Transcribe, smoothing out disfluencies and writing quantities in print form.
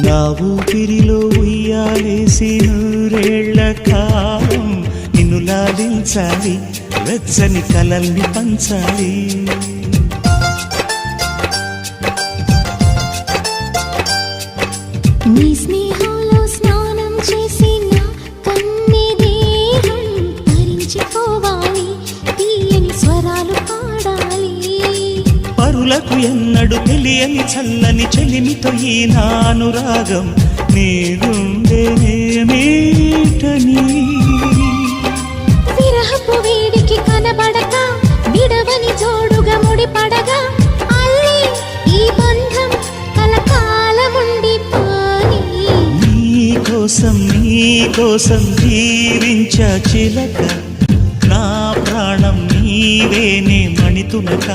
నా ఊపిరిలో ఉయ్యాలేసి నూరేళ్ల కాలం నిన్ను లాలించాలి, వెచ్చని కలల్ని పంచాలి. నీ స్నేహంలో స్నానం చేసి నా కన్నె దేహం తరించిపోవాలి, తీయని స్వరాలు పాడాలి. పరులకు ఎన్నడు తెలియని చల్లని చెలిమితో ఈ నానురాగం నీరుండేనేమేటని. విరహపు వేడికి కనబడక విడవని జోడుగా ముడిపడగా అల్లి ఈ బంధం కలకాలముండిపోని. నీకోసం జీవించ చిలక, నా ప్రాణం నీవేనే మణితునక.